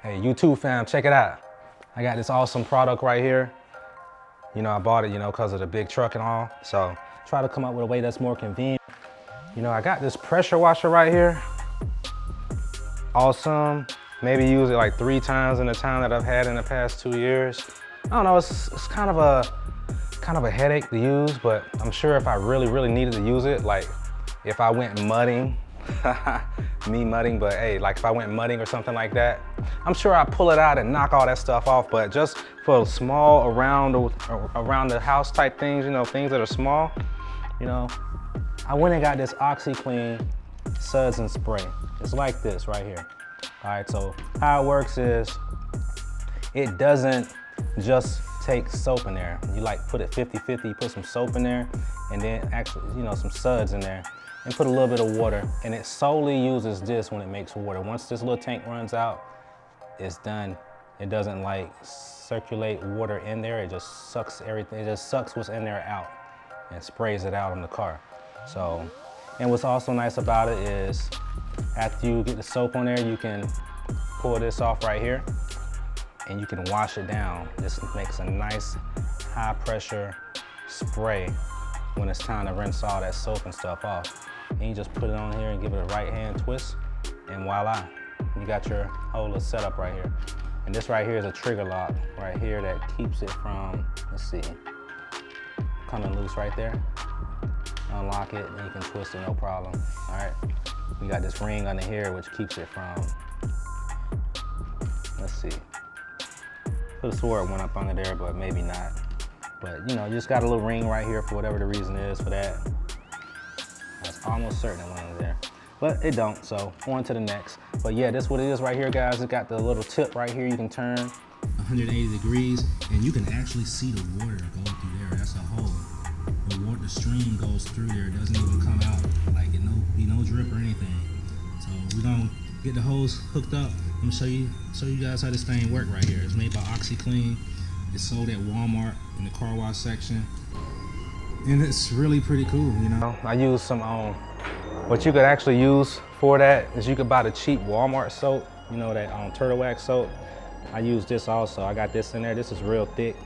Hey, YouTube fam, check it out. I got this awesome product right here. You know, I bought it, because of the big truck and all. So try to come up with a way that's more convenient. I got this pressure washer right here. Awesome. Maybe use it like 3 times in the time that I've had in the past 2 years. I don't know, it's kind of a headache to use, but I'm sure if I really needed to use it, like if I went mudding, me mudding, but hey, like if I went mudding or something like that, I'm sure I'd pull it out and knock all that stuff off. But just for small around the house type things, things that are small, I went and got this OxiClean Suds and spray. It's like this right here. All right, so how it works is it doesn't just take soap in there. You like put it 50-50, put some soap in there, and then actually, some Suds in there, and put a little bit of water, and it solely uses this when it makes water. Once this little tank runs out, it's done. It doesn't like circulate water in there. It just sucks everything. It just sucks what's in there out and sprays it out in the car. So, and what's also nice about it is after you get the soap on there, you can pull this off right here and you can wash it down. This makes a nice high pressure spray when it's time to rinse all that soap and stuff off. And you just put it on here and give it a right hand twist, and voila, you got your whole little setup right here. And this right here is a trigger lock right here that keeps it from, let's see, coming loose right there. Unlock it and you can twist it, no problem. All right, we got this ring under here which keeps it from, let's see, could have swore it went up under there, but maybe not. But you just got a little ring right here for whatever the reason is for that. I was almost certain it went under there, but it don't, so on to the next. But yeah, this what it is right here, guys. It got the little tip right here you can turn 180 degrees, and you can actually see the water go through there. That's a hole. The stream goes through there. It doesn't even come out. Like it be no drip or anything. So we're gonna get the hose hooked up. I'm gonna show you guys how this thing works right here. It's made by OxiClean. It's sold at Walmart in the car wash section. And it's really pretty cool, I use some, what you could actually use for that is you could buy the cheap Walmart soap, that turtle wax soap. I use this also. I got this in there. This is real thick.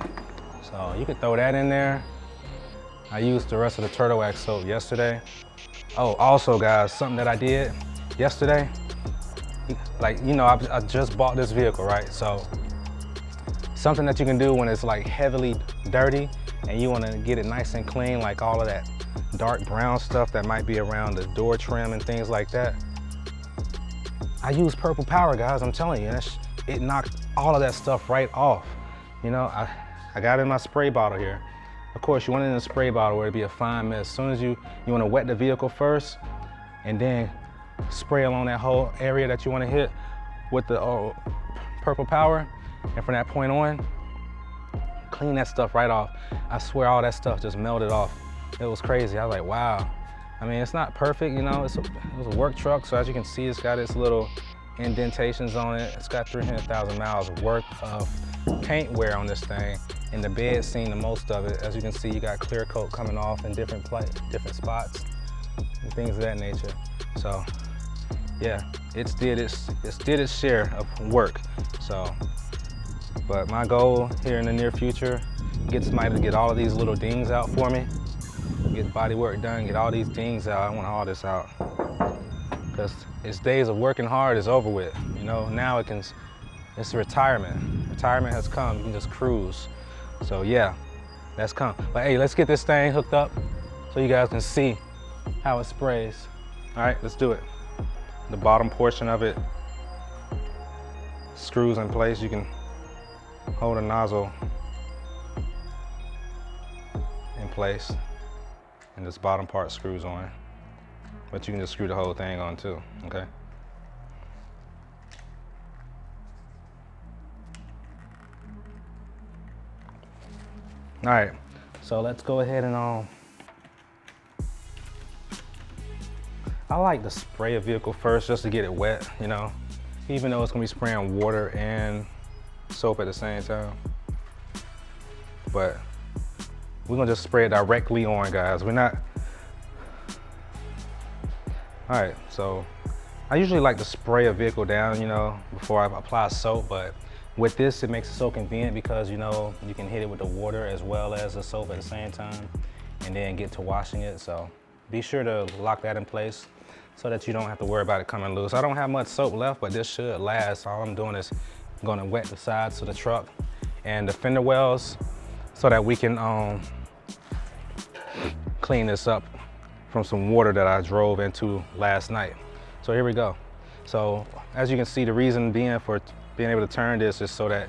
So you could throw that in there. I used the rest of the turtle wax soap yesterday. Oh, also guys, something that I did yesterday, I just bought this vehicle, right? So something that you can do when it's like heavily dirty and you want to get it nice and clean, like all of that dark brown stuff that might be around the door trim and things like that. I use Purple Power, guys. I'm telling you, it knocked all of that stuff right off. I got it in my spray bottle here. Of course, you want it in a spray bottle where it'd be a fine mist. As soon as you want to wet the vehicle first and then spray along that whole area that you want to hit with the Purple Power. And from that point on, clean that stuff right off. I swear all that stuff just melted off. It was crazy. I was like, wow. I mean, it's not perfect, it was a work truck. So as you can see, it's got its little indentations on it. It's got 300,000 miles worth of paint wear on this thing. And the bed's seen the most of it. As you can see, you got clear coat coming off in different spots and things of that nature. So yeah, it's did its share of work. So, but my goal here in the near future, get somebody to get all of these little dings out for me, get body work done, get all these dings out. I want all this out because its days of working hard is over with. Now it's retirement. Retirement has come. You can just cruise. So yeah, that's come. But hey, let's get this thing hooked up so you guys can see how it sprays. All right, let's do it. The bottom portion of it screws in place. You can hold a nozzle in place and this bottom part screws on, but you can just screw the whole thing on too, okay? All right, so let's go ahead and I like to spray a vehicle first just to get it wet, even though it's gonna be spraying water and soap at the same time. But we're gonna just spray it directly on, guys. We're not. All right, so I usually like to spray a vehicle down, you know, before I apply soap, but with this, it makes it so convenient because, you know, you can hit it with the water as well as the soap at the same time and then get to washing it. So be sure to lock that in place so that you don't have to worry about it coming loose. I don't have much soap left, but this should last. All I'm doing is gonna wet the sides of the truck and the fender wells so that we can clean this up from some water that I drove into last night. So here we go. So as you can see, the reason being for being able to turn this is so that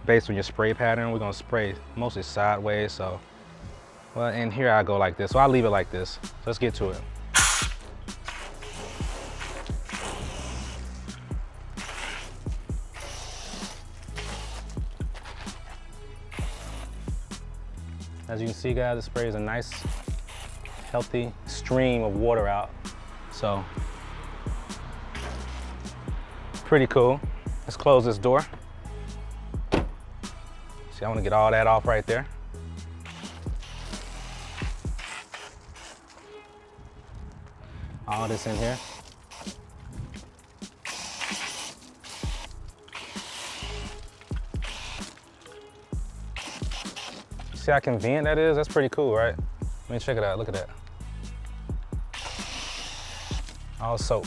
based on your spray pattern, we're gonna spray mostly sideways. So, well, and here I go like this. So I'll leave it like this. So let's get to it. As you can see, guys, it sprays a nice, healthy stream of water out. So, pretty cool. Let's close this door. See, I want to get all that off right there. All this in here. See how convenient that is? That's pretty cool, right? Let me check it out, look at that. All soap.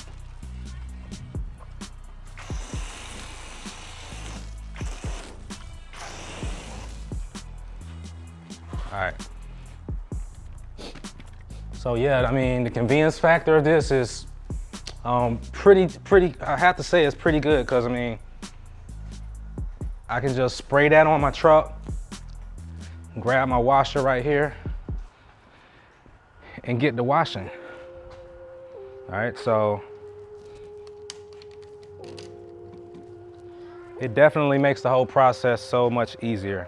All right. So yeah, I mean, the convenience factor of this is pretty, I have to say it's pretty good because I mean, I can just spray that on my truck, grab my washer right here and get the washing. All right, so it definitely makes the whole process so much easier.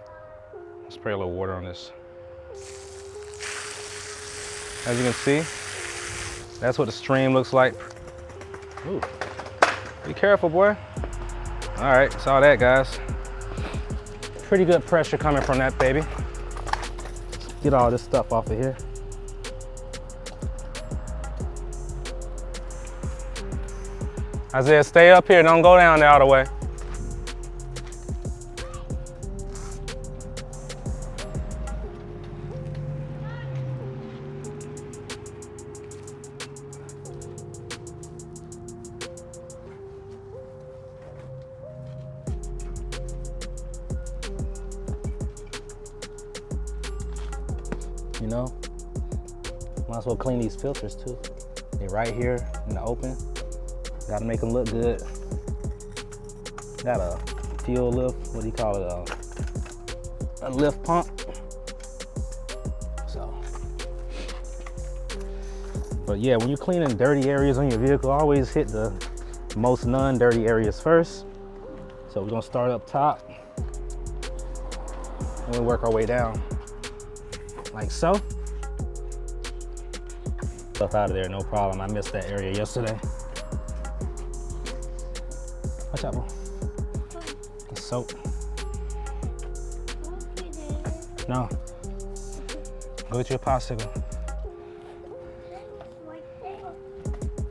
Spray a little water on this. As you can see, that's what the stream looks like. Ooh, be careful, boy. All right, saw that, guys. Pretty good pressure coming from that baby. Get all this stuff off of here. Isaiah, stay up here, don't go down there all the way. You know, might as well clean these filters too. They're right here in the open. Gotta make them look good. Got a fuel lift, what do you call it? A lift pump. So, but yeah, when you're cleaning dirty areas on your vehicle, always hit the most non-dirty areas first. So we're gonna start up top and we work our way down. Like so. Stuff out of there, no problem. I missed that area yesterday. Watch out, bro. It's soap. No. Go get you a popsicle.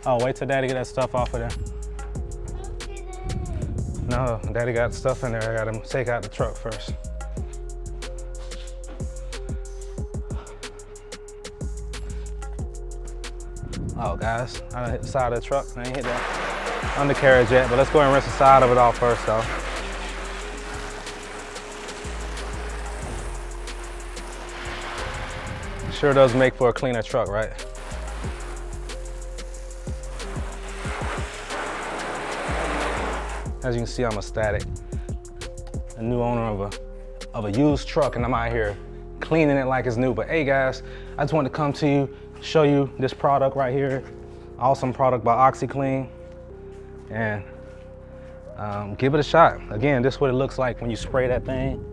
Oh, wait till Daddy get that stuff off of there. No, Daddy got stuff in there. I got to take out the truck first. Oh, guys, I done hit the side of the truck. I ain't hit that undercarriage yet, but let's go and rinse the side of it off first, though. Sure does make for a cleaner truck, right? As you can see, I'm a static, a new owner of a used truck, and I'm out here cleaning it like it's new. But hey, guys, I just wanted to come to you, show you this product right here. Awesome product by OxyClean, and give it a shot. Again, this is what it looks like when you spray that thing.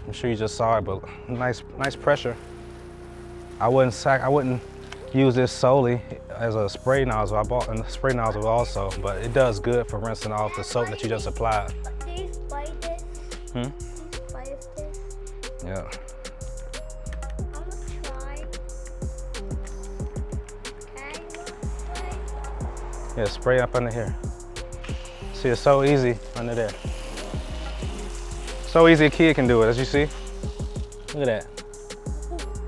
I'm sure you just saw it, but nice pressure. I wouldn't use this solely as a spray nozzle. I bought a spray nozzle also, but it does good for rinsing off the soap that you just applied. Do you spray this? Hmm? Do you spray this? Yeah. I'm gonna try. Okay, you wanna spray? Yeah, spray up under here. See, it's so easy under there. So easy a kid can do it, as you see. Look at that.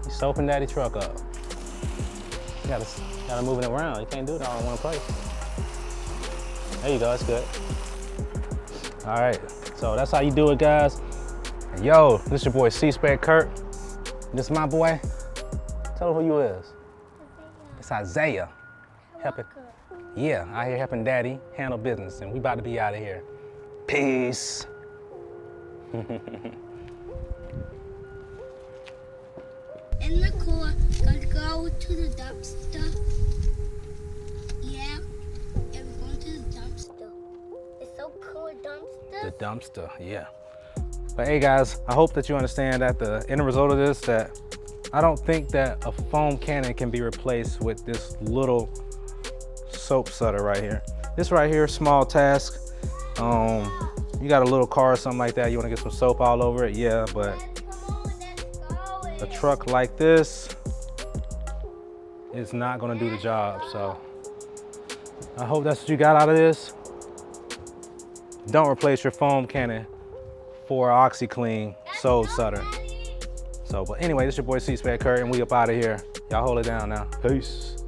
He's soaping daddy truck up. You gotta move it around. You can't do it all in one place. There you go, that's good. All right, so that's how you do it, guys. And yo, this is your boy C-Spade Kurt. This is my boy. Tell him who you is. It's Isaiah. Helping. Yeah, out here helping daddy handle business, and we about to be out of here. Peace. In the car, gonna go to the dumpster. Yeah, and we're going to the dumpster. It's so cool, dumpster. The dumpster, yeah. But hey guys, I hope that you understand that the end result of this, that I don't think that a foam cannon can be replaced with this little soap sutter right here. This right here, small task. You got a little car or something like that, you wanna get some soap all over it, yeah, but a truck like this is not gonna do the job. So I hope that's what you got out of this. Don't replace your foam cannon for OxyClean Soul Sutter. So, but anyway, this is your boy C-Spade Kurt, and we up out of here. Y'all hold it down now. Peace.